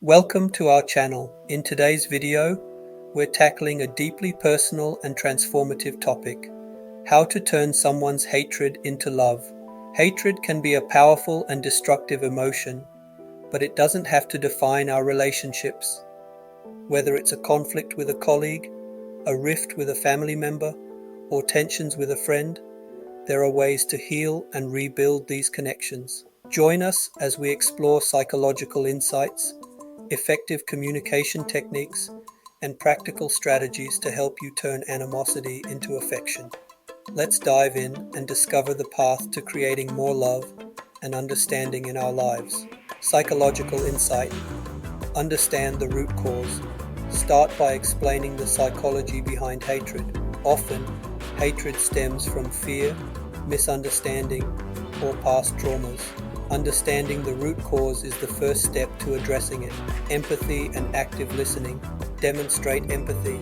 Welcome to our channel. In today's video, we're tackling a deeply personal and transformative topic: how to turn someone's hatred into love. Hatred can be a powerful and destructive emotion, but it doesn't have to define our relationships. Whether it's a conflict with a colleague, a rift with a family member, or tensions with a friend, there are ways to heal and rebuild these connections. Join us as we explore psychological insights, effective communication techniques, and practical strategies to help you turn animosity into affection. Let's dive in and discover the path to creating more love and understanding in our lives. Psychological insight. Understand the root cause. Start by explaining the psychology behind hatred. Often, hatred stems from fear, misunderstanding, or past traumas. Understanding the root cause is the first step to addressing it. Empathy and active listening. Demonstrate empathy.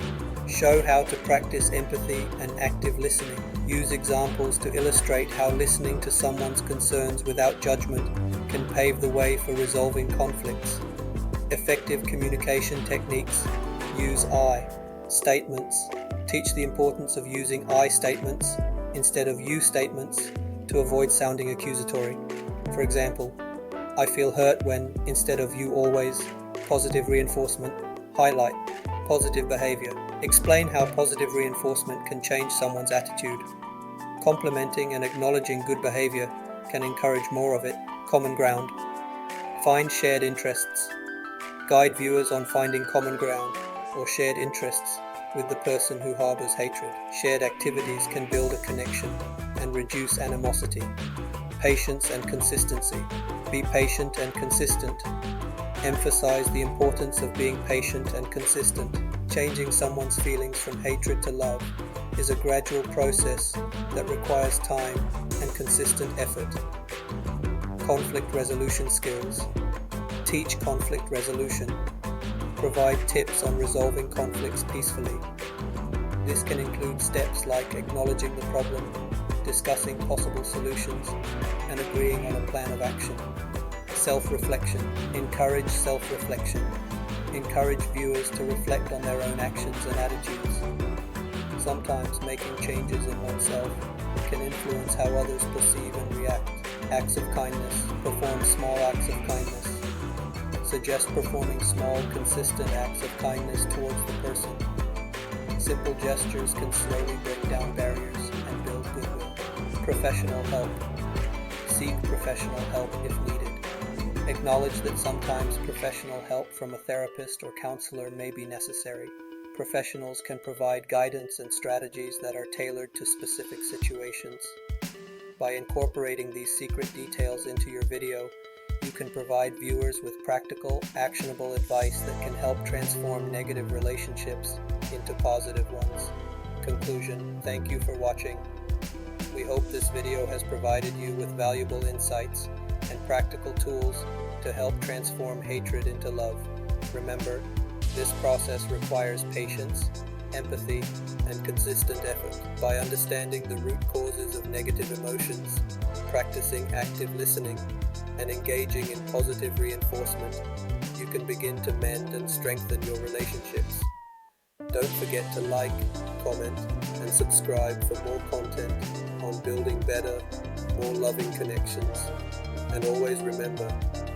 Show how to practice empathy and active listening. Use examples to illustrate how listening to someone's concerns without judgment can pave the way for resolving conflicts. Effective communication techniques. Use I statements. Teach the importance of using I statements instead of you statements to avoid sounding accusatory. For example, I feel hurt when, instead of you always. Positive reinforcement. Highlight positive behavior. Explain how positive reinforcement can change someone's attitude. Complimenting and acknowledging good behavior can encourage more of it. Common ground. Find shared interests. Guide viewers on finding common ground or shared interests with the person who harbors hatred. Shared activities can build a connection and reduce animosity. Patience and consistency. Be patient and consistent. Emphasize the importance of being patient and consistent. Changing someone's feelings from hatred to love is a gradual process that requires time and consistent effort. Conflict resolution skills. Teach conflict resolution. Provide tips on resolving conflicts peacefully. This can include steps like acknowledging the problem, discussing possible solutions, and agreeing on a plan of action. Self-reflection. Encourage self-reflection. Encourage viewers to reflect on their own actions and attitudes. Sometimes making changes in oneself can influence how others perceive and react. Acts of kindness. Perform small acts of kindness. Suggest performing small, consistent acts of kindness towards the person. Simple gestures can slowly break down barriers and build goodwill. Professional help. Seek professional help if needed. Acknowledge that sometimes professional help from a therapist or counselor may be necessary. Professionals can provide guidance and strategies that are tailored to specific situations. By incorporating these secret details into your video, you can provide viewers with practical, actionable advice that can help transform negative relationships into positive ones. Conclusion: thank you for watching. We hope this video has provided you with valuable insights and practical tools to help transform hatred into love. Remember, this process requires patience, empathy, and consistent effort. By understanding the root causes of negative emotions, practicing active listening, and engaging in positive reinforcement, you can begin to mend and strengthen your relationships. Don't forget to like, comment, and subscribe for more content on building better, more loving connections. And always remember,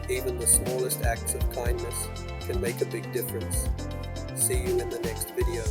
even the smallest acts of kindness can make a big difference. See you in the next video.